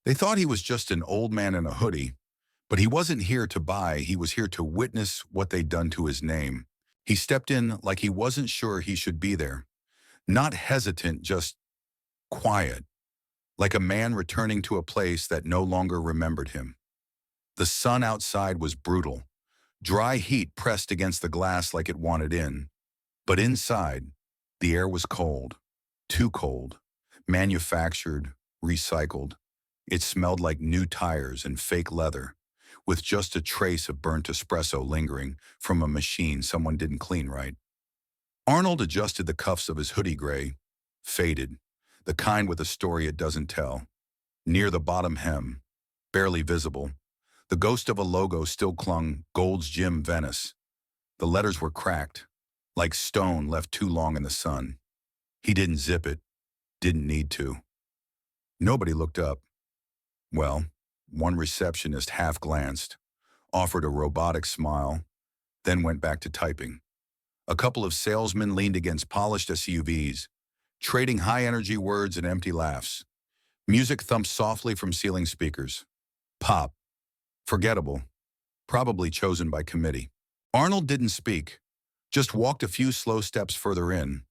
They thought he was just an old man in a hoodie, but he wasn't here to buy, he was here to witness what they'd done to his name. He stepped in like he wasn't sure he should be there. Not hesitant, just quiet, like a man returning to a place that no longer remembered him. The sun outside was brutal. Dry heat pressed against the glass like it wanted in. But inside, the air was cold. Too cold. Manufactured, recycled. It smelled like new tires and fake leather, with just a trace of burnt espresso lingering from a machine someone didn't clean right. Arnold adjusted the cuffs of his hoodie gray, faded, the kind with a story it doesn't tell. Near the bottom hem, barely visible, the ghost of a logo still clung, Gold's Gym Venice. The letters were cracked, like stone left too long in the sun. He didn't zip it, didn't need to. Nobody looked up. Well, one receptionist half glanced, offered a robotic smile, then went back to typing. A couple of salesmen leaned against polished SUVs, trading high-energy words and empty laughs. Music thumped softly from ceiling speakers. Pop. Forgettable. Probably chosen by committee. Arnold didn't speak, just walked a few slow steps further in.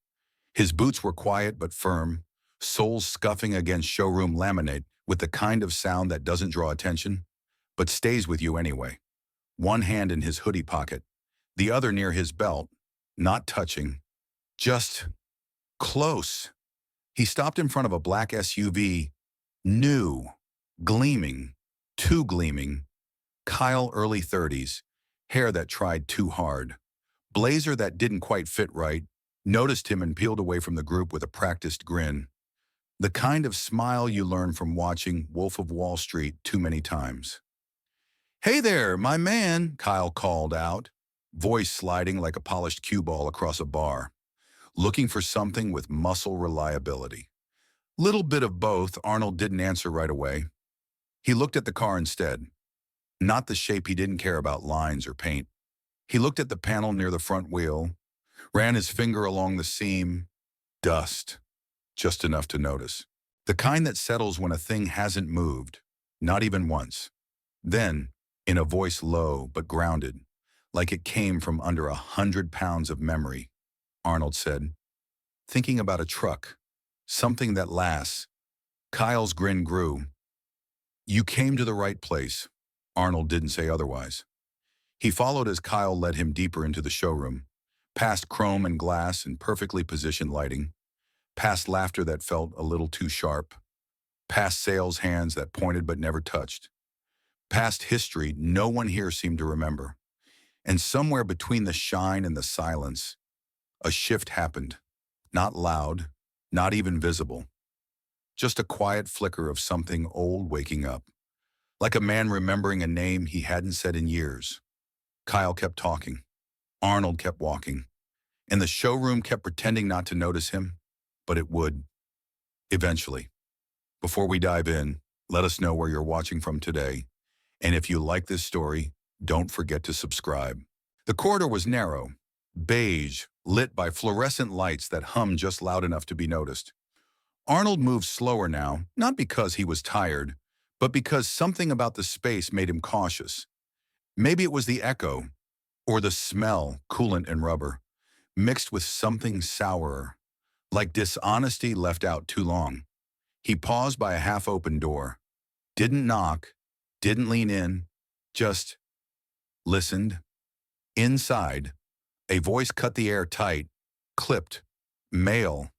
His boots were quiet but firm, soles scuffing against showroom laminate with the kind of sound that doesn't draw attention, but stays with you anyway. One hand in his hoodie pocket, the other near his belt, not touching, just close. He stopped in front of a black SUV, new, gleaming, too gleaming. Kyle, early 30s, hair that tried too hard, blazer that didn't quite fit right, noticed him and peeled away from the group with a practiced grin. The kind of smile you learn from watching Wolf of Wall Street too many times. "Hey there, my man," Kyle called out, voice sliding like a polished cue ball across a bar, looking for something with muscle reliability. Little bit of both. Arnold didn't answer right away. He looked at the car instead. Not the shape, he didn't care about lines or paint. He looked at the panel near the front wheel, ran his finger along the seam. Dust. Just enough to notice. The kind that settles when a thing hasn't moved, not even once. Then, in a voice low but grounded, like it came from under 100 pounds of memory, Arnold said, "Thinking about a truck, something that lasts." Kyle's grin grew. "You came to the right place." Arnold didn't say otherwise. He followed as Kyle led him deeper into the showroom, past chrome and glass and perfectly positioned lighting, past laughter that felt a little too sharp, past sales hands that pointed but never touched, past history no one here seemed to remember. And somewhere between the shine and the silence, a shift happened. Not loud, not even visible. Just a quiet flicker of something old waking up. Like a man remembering a name he hadn't said in years. Kyle kept talking. Arnold kept walking. And the showroom kept pretending not to notice him, but it would. Eventually. Before we dive in, let us know where you're watching from today. And if you like this story, don't forget to subscribe. The corridor was narrow, beige, lit by fluorescent lights that hummed just loud enough to be noticed. Arnold moved slower now, not because he was tired, but because something about the space made him cautious. Maybe it was the echo, or the smell, coolant and rubber, mixed with something sourer, like dishonesty left out too long. He paused by a half-open door, didn't knock, didn't lean in, just listened. Inside, a voice cut the air tight, clipped, male,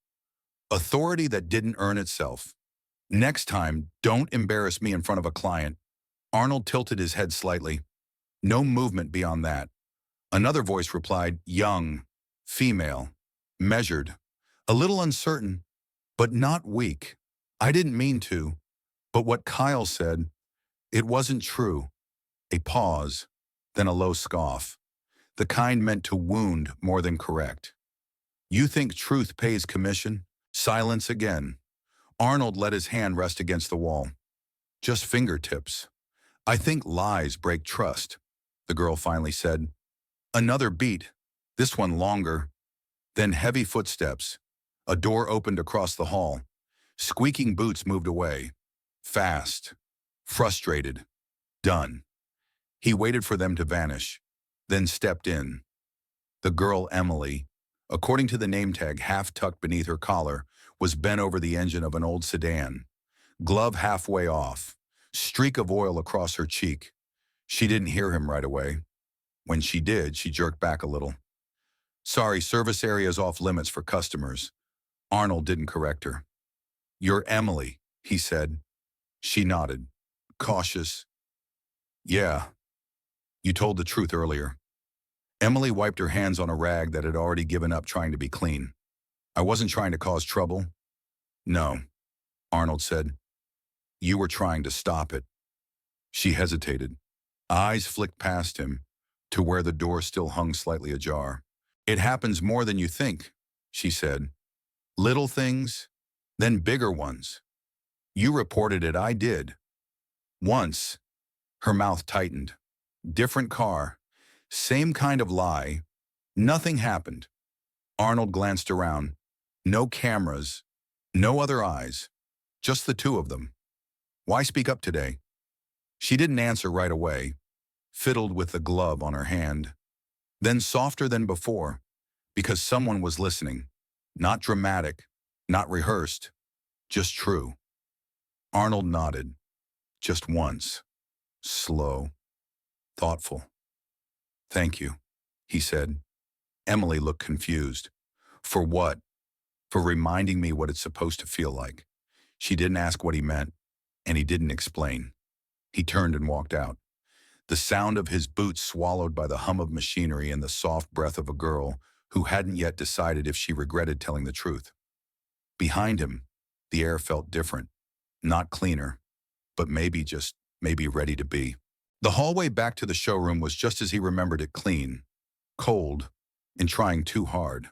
authority that didn't earn itself. "Next time, don't embarrass me in front of a client." Arnold tilted his head slightly. No movement beyond that. Another voice replied, young, female, measured, a little uncertain, but not weak. "I didn't mean to." But what Kyle said, it wasn't true. A pause, then a low scoff. The kind meant to wound more than correct. "You think truth pays commission?" Silence again. Arnold let his hand rest against the wall. "Just fingertips." "I think lies break trust," the girl finally said. Another beat, this one longer. Then heavy footsteps. A door opened across the hall. Squeaking boots moved away. Fast. Frustrated. Done. He waited for them to vanish, then stepped in. The girl, Emily, according to the name tag half tucked beneath her collar, was bent over the engine of an old sedan, glove halfway off, streak of oil across her cheek. She didn't hear him right away. When she did, she jerked back a little. Sorry, service area's off limits for customers. Arnold didn't correct her. You're Emily, he said. She nodded, cautious. Yeah, you told the truth earlier. Emily wiped her hands on a rag that had already given up trying to be clean. I wasn't trying to cause trouble. No, Arnold said. You were trying to stop it. She hesitated. Eyes flicked past him to where the door still hung slightly ajar. It happens more than you think, she said. Little things, then bigger ones. You reported it, I did. Once. Her mouth tightened. Different car. Same kind of lie. Nothing happened. Arnold glanced around. No cameras. No other eyes. Just the two of them. Why speak up today? She didn't answer right away. Fiddled with the glove on her hand. Then softer than before. Because someone was listening. Not dramatic. Not rehearsed. Just true. Arnold nodded. Just once. Slow. Thoughtful. Thank you, he said. Emily looked confused. For what? For reminding me what it's supposed to feel like. She didn't ask what he meant, and he didn't explain. He turned and walked out. The sound of his boots swallowed by the hum of machinery and the soft breath of a girl who hadn't yet decided if she regretted telling the truth. Behind him, the air felt different. Not cleaner, but maybe ready to be. The hallway back to the showroom was just as he remembered it, clean, cold, and trying too hard.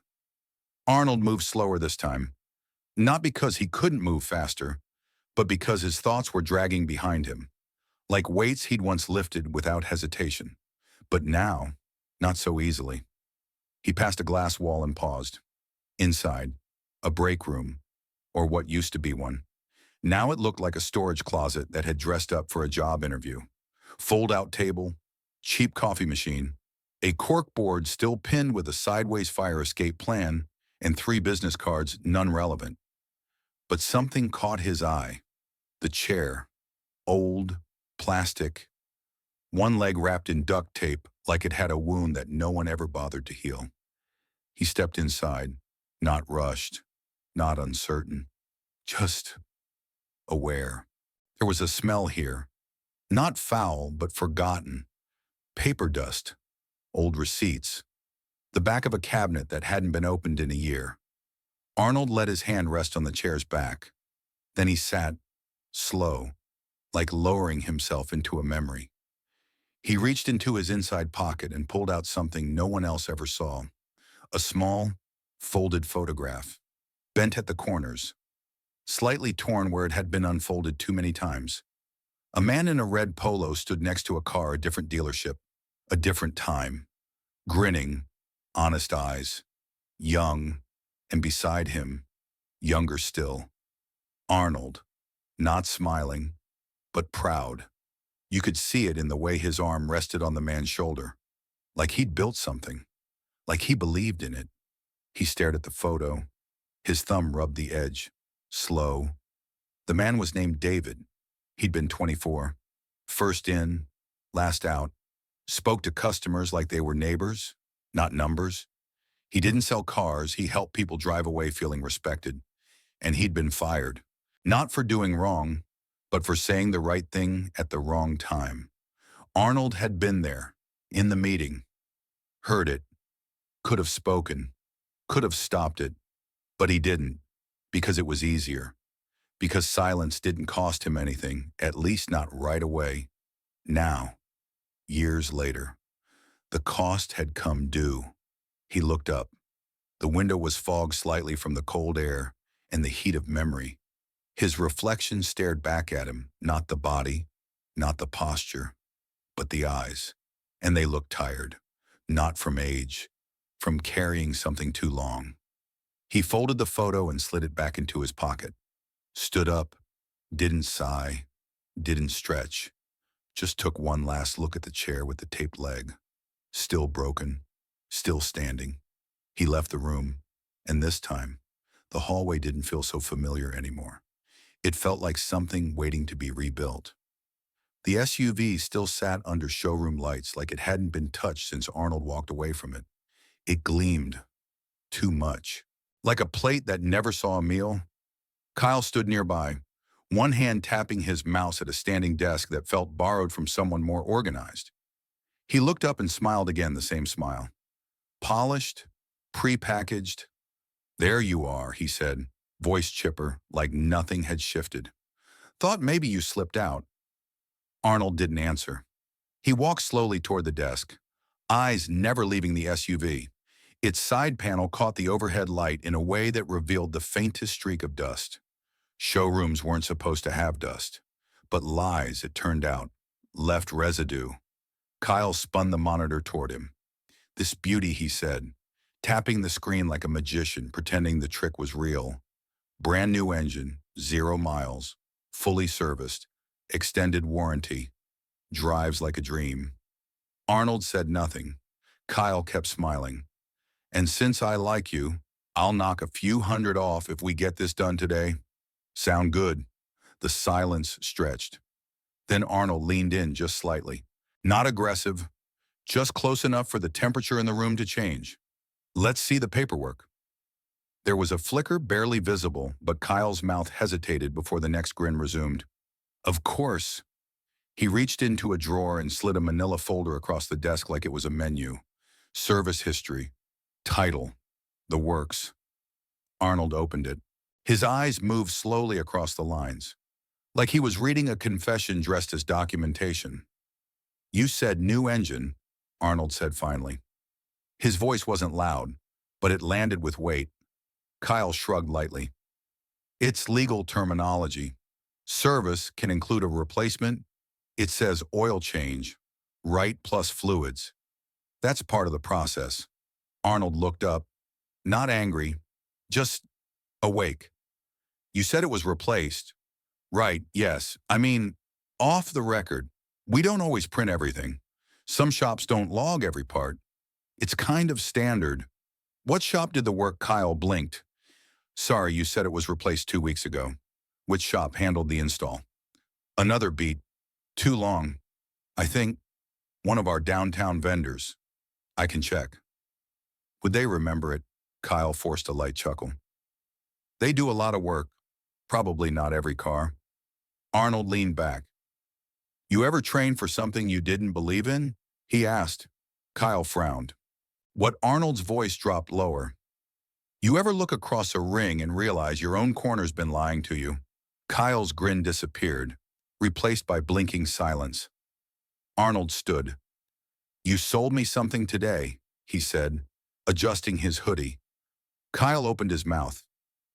Arnold moved slower this time, not because he couldn't move faster, but because his thoughts were dragging behind him, like weights he'd once lifted without hesitation. But now, not so easily. He passed a glass wall and paused. Inside, a break room, or what used to be one. Now it looked like a storage closet that had dressed up for a job interview. Fold-out table, cheap coffee machine, a cork board still pinned with a sideways fire escape plan, and 3 business cards, none relevant. But something caught his eye. The chair. Old, plastic. One leg wrapped in duct tape like it had a wound that no one ever bothered to heal. He stepped inside, not rushed, not uncertain, just aware. There was a smell here. Not foul, but forgotten. Paper dust. Old receipts. The back of a cabinet that hadn't been opened in a year. Arnold let his hand rest on the chair's back. Then he sat, slow, like lowering himself into a memory. He reached into his inside pocket and pulled out something no one else ever saw. A small, folded photograph, bent at the corners, slightly torn where it had been unfolded too many times. A man in a red polo stood next to a car, a different dealership, a different time, grinning, honest eyes, young, and beside him, younger still. Arnold, not smiling, but proud. You could see it in the way his arm rested on the man's shoulder, like he'd built something, like he believed in it. He stared at the photo. His thumb rubbed the edge, slow. The man was named David. He'd been 24. First in, last out. Spoke to customers like they were neighbors, not numbers. He didn't sell cars, he helped people drive away feeling respected. And he'd been fired. Not for doing wrong, but for saying the right thing at the wrong time. Arnold had been there, in the meeting. Heard it. Could have spoken. Could have stopped it. But he didn't, because it was easier. Because silence didn't cost him anything, at least not right away. Now, years later, the cost had come due. He looked up. The window was fogged slightly from the cold air and the heat of memory. His reflection stared back at him, not the body, not the posture, but the eyes. And they looked tired, not from age, from carrying something too long. He folded the photo and slid it back into his pocket. Stood up, didn't sigh, didn't stretch, just took one last look at the chair with the taped leg. Still broken, still standing. He left the room, and this time, the hallway didn't feel so familiar anymore. It felt like something waiting to be rebuilt. The SUV still sat under showroom lights like it hadn't been touched since Arnold walked away from it. It gleamed too much. Like a plate that never saw a meal, Kyle stood nearby, one hand tapping his mouse at a standing desk that felt borrowed from someone more organized. He looked up and smiled again, the same smile. Polished, pre-packaged. "There you are," he said, voice chipper, like nothing had shifted. "Thought maybe you slipped out." Arnold didn't answer. He walked slowly toward the desk, eyes never leaving the SUV. Its side panel caught the overhead light in a way that revealed the faintest streak of dust. Showrooms weren't supposed to have dust, but lies, it turned out, left residue. Kyle spun the monitor toward him. "This beauty," he said, tapping the screen like a magician, pretending the trick was real. "Brand new engine, 0 miles, fully serviced, extended warranty, drives like a dream." Arnold said nothing. Kyle kept smiling. "And since I like you, I'll knock a few hundred off if we get this done today. Sound good?" The silence stretched. Then Arnold leaned in just slightly. Not aggressive, just close enough for the temperature in the room to change. "Let's see the paperwork." There was a flicker barely visible, but Kyle's mouth hesitated before the next grin resumed. "Of course." He reached into a drawer and slid a manila folder across the desk like it was a menu. Service history, title, the works. Arnold opened it. His eyes moved slowly across the lines, like he was reading a confession dressed as documentation. "You said new engine," Arnold said finally. His voice wasn't loud, but it landed with weight. Kyle shrugged lightly. "It's legal terminology. Service can include a replacement. It says oil change, right, plus fluids. That's part of the process." Arnold looked up, not angry, just awake. "You said it was replaced." "Right, yes. I mean, off the record, we don't always print everything. Some shops don't log every part. It's kind of standard." "What shop did the work?" Kyle blinked. "Sorry, you said it was replaced 2 weeks ago." "Which shop handled the install?" "Another beat. Too long. I think one of our downtown vendors. I can check." "Would they remember it?" Kyle forced a light chuckle. "They do a lot of work. Probably not every car." Arnold leaned back. "You ever train for something you didn't believe in?" he asked. Kyle frowned. What Arnold's voice dropped lower. "You ever look across a ring and realize your own corner's been lying to you?" Kyle's grin disappeared, replaced by blinking silence. Arnold stood. "You sold me something today," he said, adjusting his hoodie. Kyle opened his mouth,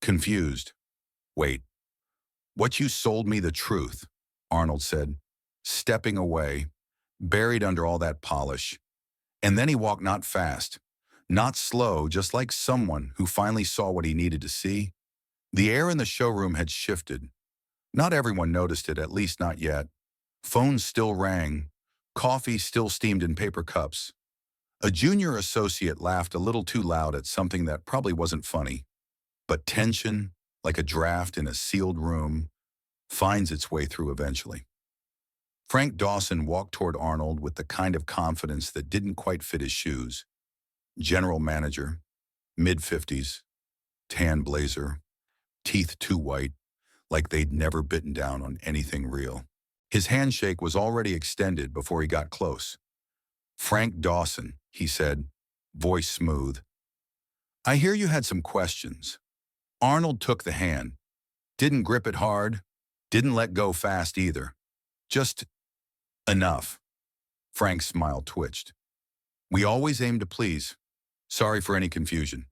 confused. "Wait. What you sold me the truth," Arnold said, stepping away, buried under all that polish. And then he walked not fast, not slow, just like someone who finally saw what he needed to see. The air in the showroom had shifted. Not everyone noticed it, at least not yet. Phones still rang. Coffee still steamed in paper cups. A junior associate laughed a little too loud at something that probably wasn't funny. But tension, like a draft in a sealed room, finds its way through eventually. Frank Dawson walked toward Arnold with the kind of confidence that didn't quite fit his shoes. General manager, mid-50s, tan blazer, teeth too white, like they'd never bitten down on anything real. His handshake was already extended before he got close. "Frank Dawson," he said, voice smooth. "I hear you had some questions." Arnold took the hand. Didn't grip it hard, didn't let go fast either. Just enough. Frank's smile twitched. "We always aim to please. Sorry for any confusion.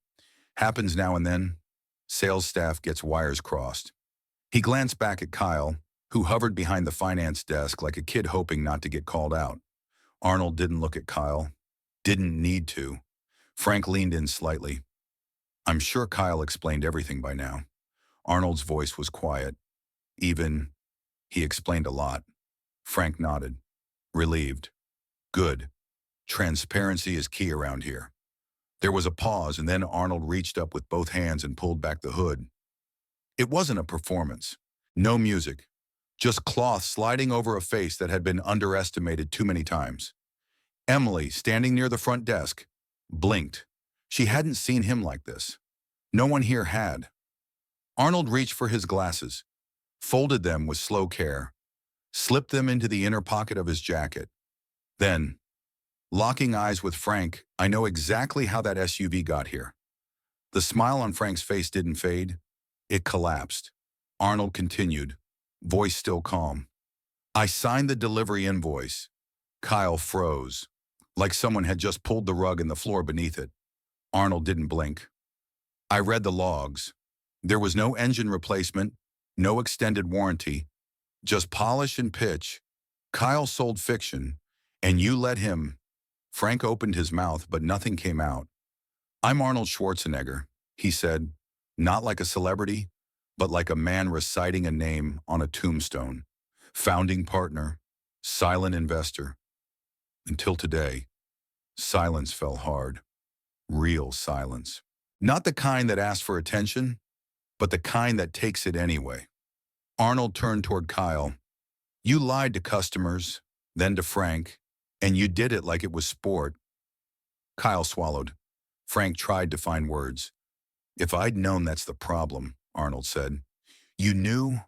Happens now and then. Sales staff gets wires crossed." He glanced back at Kyle, who hovered behind the finance desk like a kid hoping not to get called out. Arnold didn't look at Kyle. Didn't need to. Frank leaned in slightly. "I'm sure Kyle explained everything by now." Arnold's voice was quiet, even, He explained a lot. Frank nodded. Relieved. Good. Transparency is key around here. There was a pause, and then Arnold reached up with both hands and pulled back the hood. It wasn't a performance. No music. Just cloth sliding over a face that had been underestimated too many times. Emily, standing near the front desk, blinked. She hadn't seen him like this. No one here had. Arnold reached for his glasses, folded them with slow care, slipped them into the inner pocket of his jacket. Then, locking eyes with Frank, I know exactly how that SUV got here. The smile on Frank's face didn't fade. It collapsed. Arnold continued, voice still calm. I signed the delivery invoice. Kyle froze, like someone had just pulled the rug and the floor beneath it. Arnold didn't blink. I read the logs. There was no engine replacement, no extended warranty, just polish and pitch. Kyle sold fiction, and you let him. Frank opened his mouth, but nothing came out. I'm Arnold Schwarzenegger, he said, not like a celebrity, but like a man reciting a name on a tombstone. Founding partner, silent investor. Until today, silence fell hard. Real silence. Not the kind that asks for attention, but the kind that takes it anyway. Arnold turned toward Kyle. You lied to customers, then to Frank, and you did it like it was sport. Kyle swallowed. Frank tried to find words. If I'd known that's the problem, Arnold said. You knew?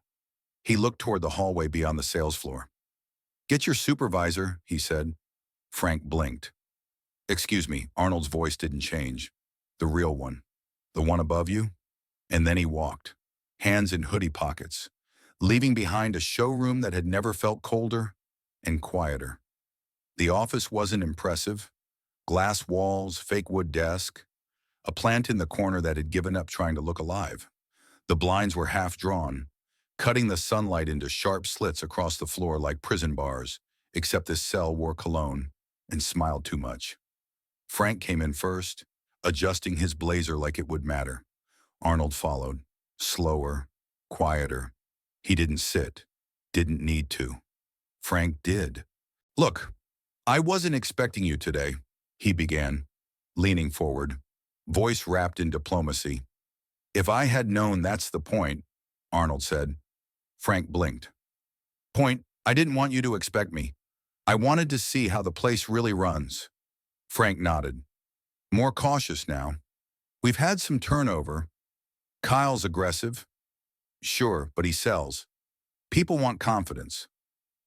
He looked toward the hallway beyond the sales floor. Get your supervisor, he said. Frank blinked. Excuse me, Arnold's voice didn't change. The real one. The one above you? And then he walked, hands in hoodie pockets, leaving behind a showroom that had never felt colder and quieter. The office wasn't impressive. Glass walls, fake wood desk, a plant in the corner that had given up trying to look alive. The blinds were half drawn, cutting the sunlight into sharp slits across the floor like prison bars, except this cell wore cologne and smiled too much. Frank came in first, adjusting his blazer like it would matter. Arnold followed, slower, quieter. He didn't sit, didn't need to. Frank did. Look, I wasn't expecting you today, he began, leaning forward, voice wrapped in diplomacy. If I had known that's the point, Arnold said. Frank blinked. Point, I didn't want you to expect me. I wanted to see how the place really runs. Frank nodded. More cautious now. We've had some turnover. Kyle's aggressive. Sure, but he sells. People want confidence.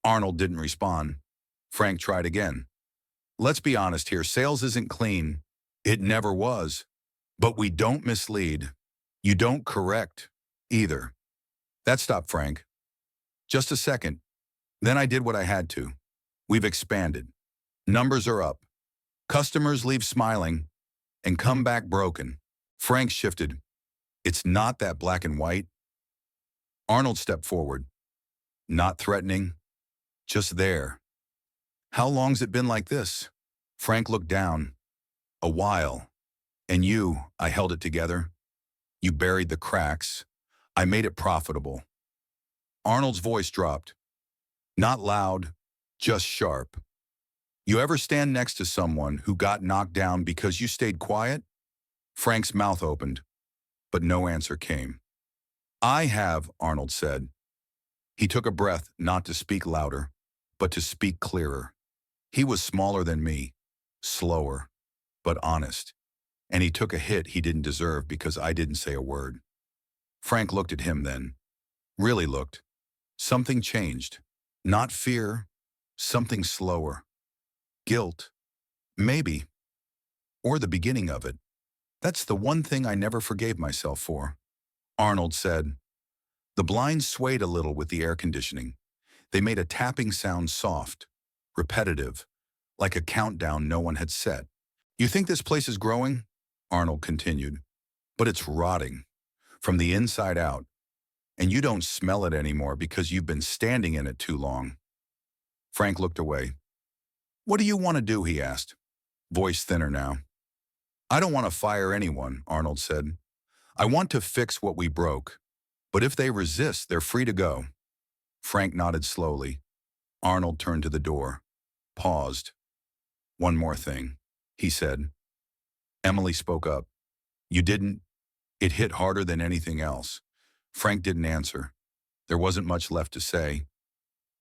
Arnold didn't respond. Frank tried again. Let's be honest here, sales isn't clean. It never was. But we don't mislead. You don't correct either. That stopped Frank. Just a second. Then I did what I had to. We've expanded. Numbers are up. Customers leave smiling and come back broken. Frank shifted. It's not that black and white. Arnold stepped forward. Not threatening, just there. How long's it been like this? Frank looked down. A while. And you, I held it together. You buried the cracks. I made it profitable. Arnold's voice dropped. Not loud, just sharp. You ever stand next to someone who got knocked down because you stayed quiet? Frank's mouth opened, but no answer came. I have, Arnold said. He took a breath, not to speak louder, but to speak clearer. He was smaller than me, slower, but honest. And he took a hit he didn't deserve because I didn't say a word. Frank looked at him then. Really looked. Something changed. Not fear, something slower. Guilt. Maybe. Or the beginning of it. That's the one thing I never forgave myself for. Arnold said. The blinds swayed a little with the air conditioning. They made a tapping sound soft, repetitive, like a countdown no one had set. You think this place is growing? Arnold continued. But it's rotting, from the inside out. And you don't smell it anymore because you've been standing in it too long. Frank looked away. What do you want to do, he asked, voice thinner now. I don't want to fire anyone, Arnold said. I want to fix what we broke. But if they resist, they're free to go. Frank nodded slowly. Arnold turned to the door, paused. "One more thing," he said. Emily spoke up. "You didn't?" It hit harder than anything else. Frank didn't answer. There wasn't much left to say.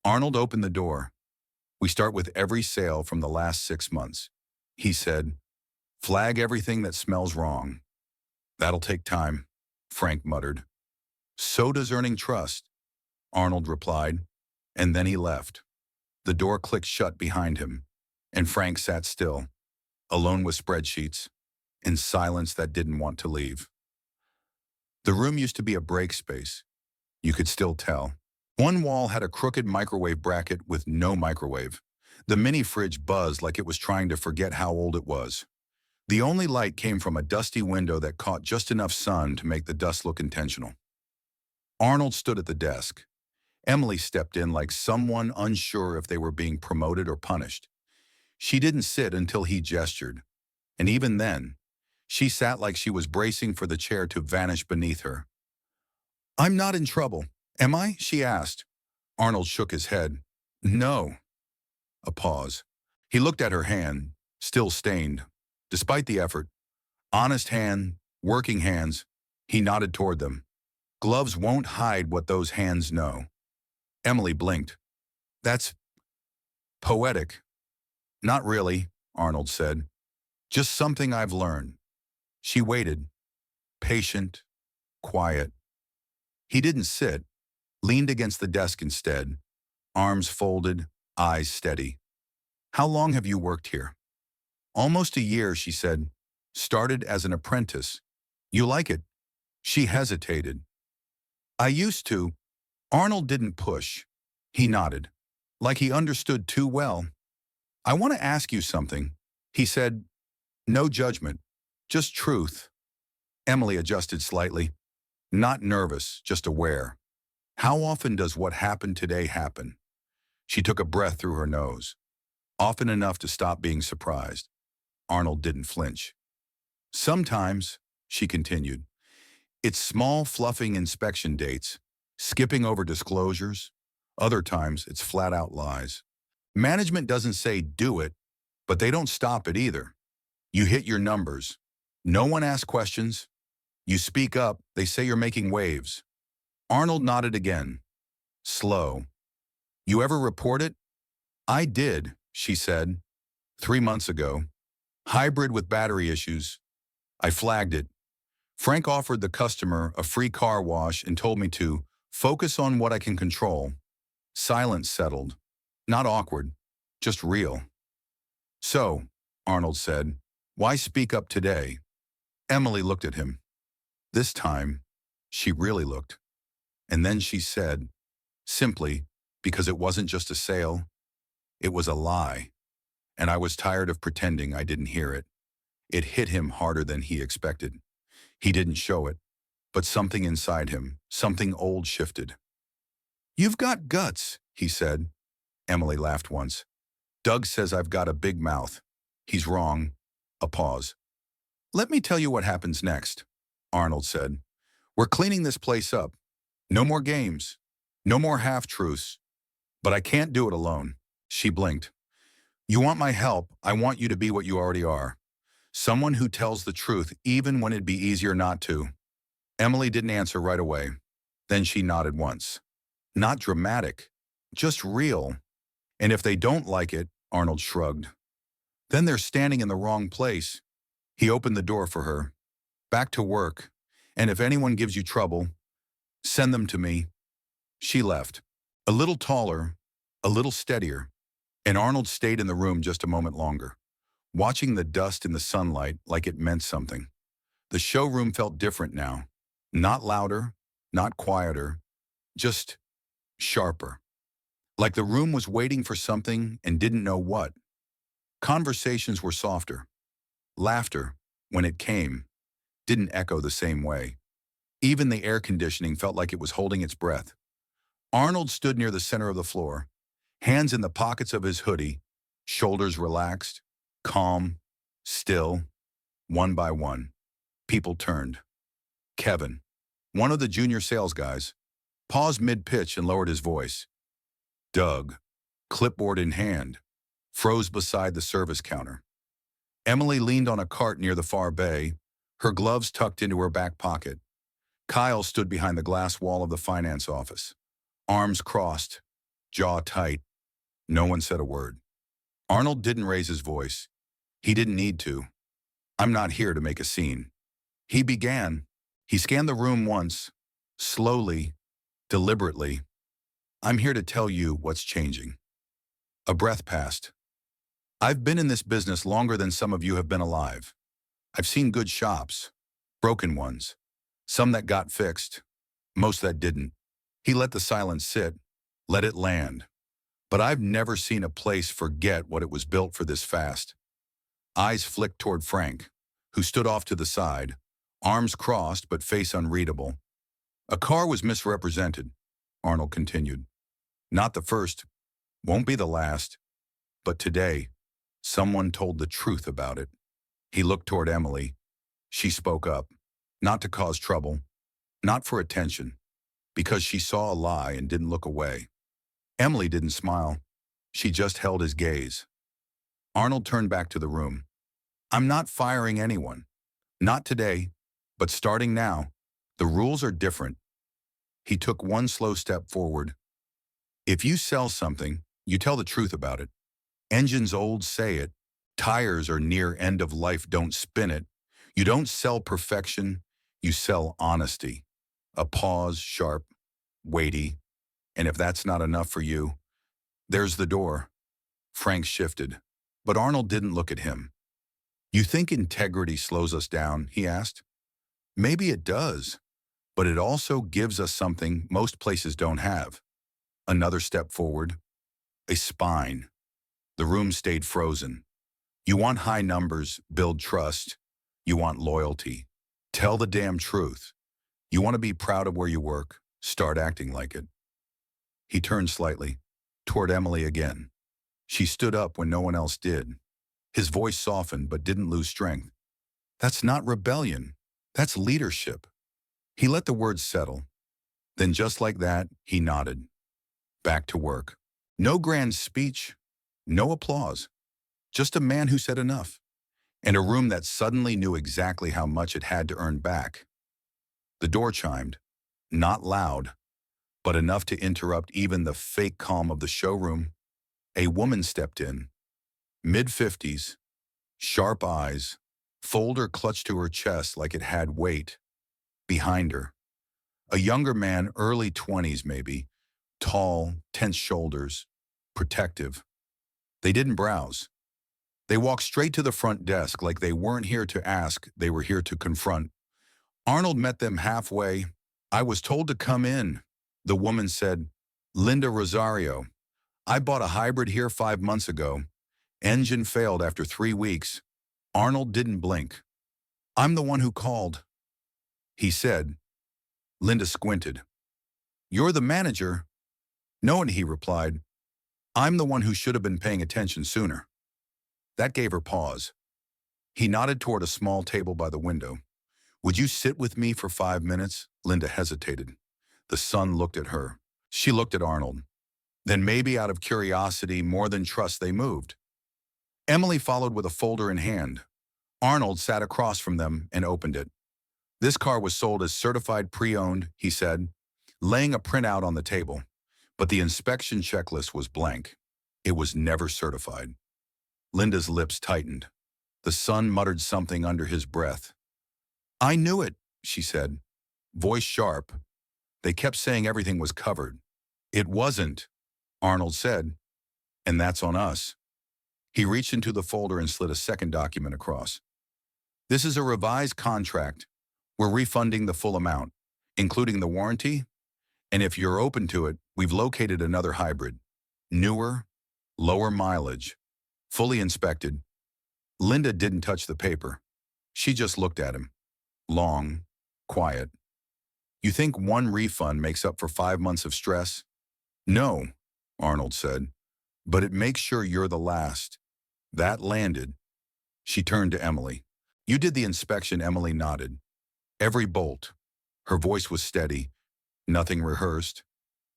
Arnold opened the door. "We start with every sale from the last 6 months," he said. "Flag everything that smells wrong." "That'll take time," Frank muttered. "So does earning trust," Arnold replied, and then he left. The door clicked shut behind him, and Frank sat still, alone with spreadsheets, in silence that didn't want to leave. The room used to be a break space. You could still tell. One wall had a crooked microwave bracket with no microwave. The mini fridge buzzed like it was trying to forget how old it was. The only light came from a dusty window that caught just enough sun to make the dust look intentional. Arnold stood at the desk. Emily stepped in like someone unsure if they were being promoted or punished. She didn't sit until he gestured, and even then, she sat like she was bracing for the chair to vanish beneath her. "I'm not in trouble, am I?" she asked. Arnold shook his head. "No." A pause. He looked at her hand, still stained. Despite the effort, honest hand, working hands, he nodded toward them. "Gloves won't hide what those hands know." Emily blinked. "That's poetic." "Not really," Arnold said. "Just something I've learned." She waited, patient, quiet. He didn't sit, leaned against the desk instead, arms folded, eyes steady. "How long have you worked here?" "Almost a year," she said. "Started as an apprentice." "You like it?" She hesitated. "I used to." Arnold didn't push. He nodded, like he understood too well. "I want to ask you something," he said. "No judgment, just truth." Emily adjusted slightly. Not nervous, just aware. "How often does what happened today happen?" She took a breath through her nose. "Often enough to stop being surprised." Arnold didn't flinch. "Sometimes," she continued, "it's small fluffing inspection dates, skipping over disclosures. Other times, it's flat-out lies. Management doesn't say do it, but they don't stop it either. You hit your numbers. No one asks questions. You speak up, they say you're making waves." Arnold nodded again. Slow. "You ever report it?" "I did," she said. 3 months ago. Hybrid with battery issues. I flagged it. Frank offered the customer a free car wash and told me to focus on what I can control. Silence settled. Not awkward, just real. "So," Arnold said, "why speak up today?" Emily looked at him. This time, she really looked. And then she said, simply, because it wasn't just a sale, it was a lie. And I was tired of pretending I didn't hear it. It hit him harder than he expected. He didn't show it, but something inside him, something old shifted. "You've got guts," he said. Emily laughed once. "Doug says I've got a big mouth." "He's wrong." A pause. "Let me tell you what happens next," Arnold said. "We're cleaning this place up. No more games. No more half-truths. But I can't do it alone." She blinked. "You want my help, I want you to be what you already are. Someone who tells the truth even when it'd be easier not to." Emily didn't answer right away. Then she nodded once. "Not dramatic, just real. And if they don't like it," Arnold shrugged, "then they're standing in the wrong place." He opened the door for her. "Back to work. And if anyone gives you trouble, send them to me." She left. A little taller, a little steadier, and Arnold stayed in the room just a moment longer, watching the dust in the sunlight like it meant something. The showroom felt different now. Not louder, not quieter, just sharper. Like the room was waiting for something and didn't know what. Conversations were softer. Laughter, when it came, didn't echo the same way. Even the air conditioning felt like it was holding its breath. Arnold stood near the center of the floor, hands in the pockets of his hoodie, shoulders relaxed, calm, still. One by one, people turned. Kevin, one of the junior sales guys, paused mid-pitch and lowered his voice. Doug, clipboard in hand, froze beside the service counter. Emily leaned on a cart near the far bay, her gloves tucked into her back pocket. Kyle stood behind the glass wall of the finance office, arms crossed, jaw tight. No one said a word. Arnold didn't raise his voice. He didn't need to. I'm not here to make a scene. He began. He scanned the room once, slowly, deliberately. I'm here to tell you what's changing. A breath passed. I've been in this business longer than some of you have been alive. I've seen good shops, broken ones, some that got fixed, most that didn't. He let the silence sit, let it land. But I've never seen a place forget what it was built for this fast. Eyes flicked toward Frank, who stood off to the side, arms crossed but face unreadable. A car was misrepresented, Arnold continued. Not the first, won't be the last. But today, someone told the truth about it. He looked toward Emily. She spoke up, not to cause trouble, not for attention, because she saw a lie and didn't look away. Emily didn't smile. She just held his gaze. Arnold turned back to the room. I'm not firing anyone. Not today, but starting now. The rules are different. He took one slow step forward. If you sell something, you tell the truth about it. Engines old say it. Tires are near end of life, don't spin it. You don't sell perfection, you sell honesty. A pause, sharp, weighty. And if that's not enough for you, there's the door. Frank shifted, but Arnold didn't look at him. You think integrity slows us down, he asked. Maybe it does, but it also gives us something most places don't have. Another step forward. A spine. The room stayed frozen. You want high numbers, build trust. You want loyalty. Tell the damn truth. You want to be proud of where you work. Start acting like it. He turned slightly, toward Emily again. She stood up when no one else did. His voice softened but didn't lose strength. That's not rebellion. That's leadership. He let the words settle. Then just like that, he nodded. Back to work. No grand speech, no applause. Just a man who said enough. And a room that suddenly knew exactly how much it had to earn back. The door chimed. Not loud, but enough to interrupt even the fake calm of the showroom. A woman stepped in. Mid-50s, sharp eyes, folder clutched to her chest like it had weight. Behind her, a younger man, early 20s maybe, tall, tense shoulders, protective. They didn't browse. They walked straight to the front desk like they weren't here to ask, they were here to confront. Arnold met them halfway. I was told to come in, the woman said. Linda Rosario. I bought a hybrid here 5 months ago. Engine failed after 3 weeks. Arnold didn't blink. I'm the one who called, he said. Linda squinted. You're the manager? No, and he replied. I'm the one who should have been paying attention sooner. That gave her pause. He nodded toward a small table by the window. Would you sit with me for 5 minutes? Linda hesitated. The son looked at her. She looked at Arnold. Then maybe out of curiosity, more than trust, they moved. Emily followed with a folder in hand. Arnold sat across from them and opened it. This car was sold as certified pre-owned, he said, laying a printout on the table. But the inspection checklist was blank. It was never certified. Linda's lips tightened. The son muttered something under his breath. I knew it, she said, voice sharp. They kept saying everything was covered. It wasn't, Arnold said, and that's on us. He reached into the folder and slid a second document across. This is a revised contract. We're refunding the full amount, including the warranty, and if you're open to it, we've located another hybrid. Newer, lower mileage, fully inspected. Linda didn't touch the paper. She just looked at him. Long, quiet. You think one refund makes up for 5 months of stress? No, Arnold said, but it makes sure you're the last. That landed. She turned to Emily. You did the inspection, Emily nodded. Every bolt. Her voice was steady, nothing rehearsed.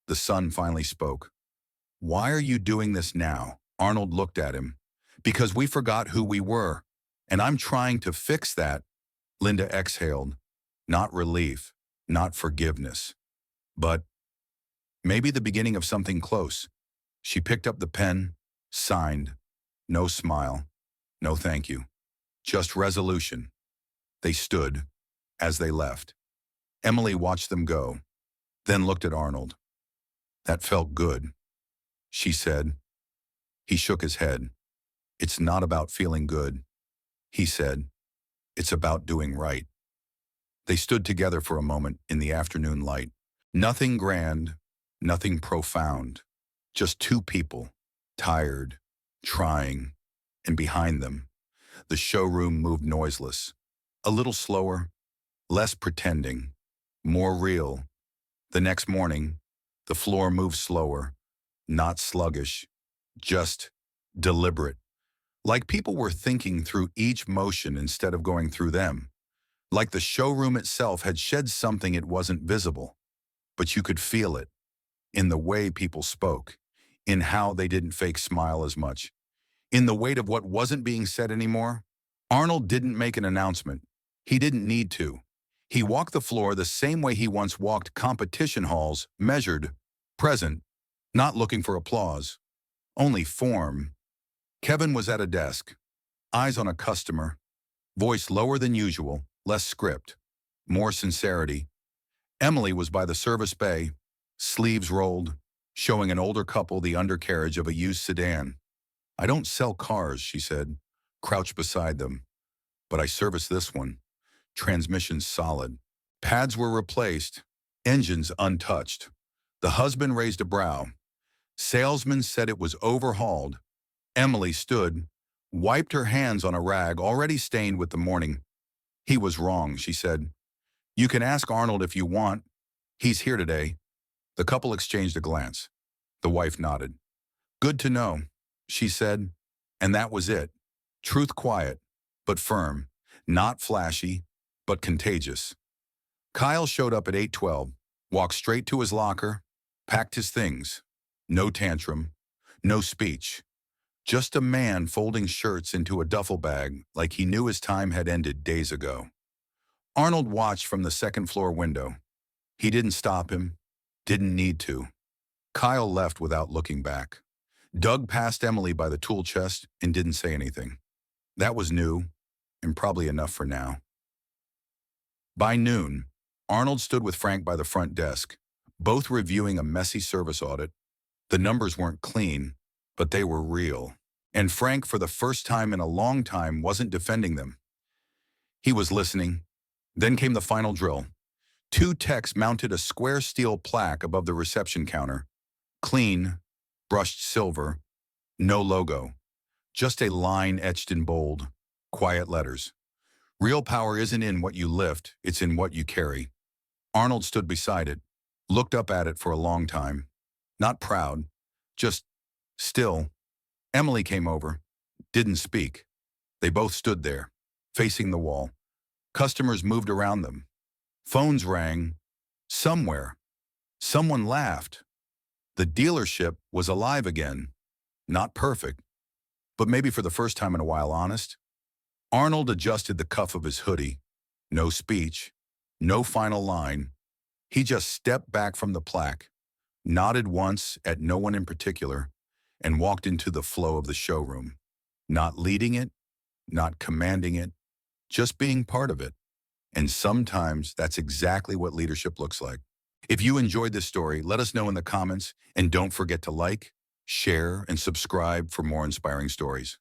The son finally spoke. Why are you doing this now? Arnold looked at him. Because we forgot who we were. And I'm trying to fix that. Linda exhaled. Not relief, not forgiveness, but maybe the beginning of something close. She picked up the pen, signed. No smile, no thank you. Just resolution. They stood as they left. Emily watched them go, then looked at Arnold. That felt good, she said. He shook his head. It's not about feeling good, he said. It's about doing right. They stood together for a moment in the afternoon light. Nothing grand, nothing profound. Just two people, tired, trying, and behind them, the showroom moved noiseless. A little slower, less pretending, more real. The next morning, the floor moved slower, not sluggish, just deliberate. Like people were thinking through each motion instead of going through them. Like the showroom itself had shed something it wasn't visible, but you could feel it in the way people spoke, in how they didn't fake smile as much, in the weight of what wasn't being said anymore. Arnold didn't make an announcement. He didn't need to. He walked the floor the same way he once walked competition halls, measured, present, not looking for applause, only form. Kevin was at a desk, eyes on a customer, voice lower than usual, less script, more sincerity. Emily was by the service bay, sleeves rolled, showing an older couple the undercarriage of a used sedan. I don't sell cars, she said, crouched beside them. But I service this one. Transmissions solid. Pads were replaced, engines untouched. The husband raised a brow. Salesman said it was overhauled. Emily stood, wiped her hands on a rag already stained with the morning. He was wrong, she said. You can ask Arnold if you want. He's here today. The couple exchanged a glance. The wife nodded. Good to know, she said. And that was it. Truth quiet, but firm. Not flashy, but contagious. Kyle showed up at 8:12, walked straight to his locker, packed his things. No tantrum, no speech. Just a man folding shirts into a duffel bag like he knew his time had ended days ago. Arnold watched from the second-floor window. He didn't stop him, didn't need to. Kyle left without looking back. Doug passed Emily by the tool chest and didn't say anything. That was new, and probably enough for now. By noon, Arnold stood with Frank by the front desk, both reviewing a messy service audit. The numbers weren't clean, but they were real. And Frank, for the first time in a long time, wasn't defending them. He was listening. Then came the final drill. Two techs mounted a square steel plaque above the reception counter. Clean, brushed silver, no logo. Just a line etched in bold, quiet letters. Real power isn't in what you lift, it's in what you carry. Arnold stood beside it, looked up at it for a long time. Not proud, just still. Emily came over, didn't speak. They both stood there, facing the wall. Customers moved around them. Phones rang. Somewhere, someone laughed. The dealership was alive again. Not perfect, but maybe for the first time in a while honest. Arnold adjusted the cuff of his hoodie. No speech, no final line. He just stepped back from the plaque, nodded once at no one in particular, and walked into the flow of the showroom. Not leading it, not commanding it, just being part of it. And sometimes that's exactly what leadership looks like. If you enjoyed this story, let us know in the comments, and don't forget to like, share, and subscribe for more inspiring stories.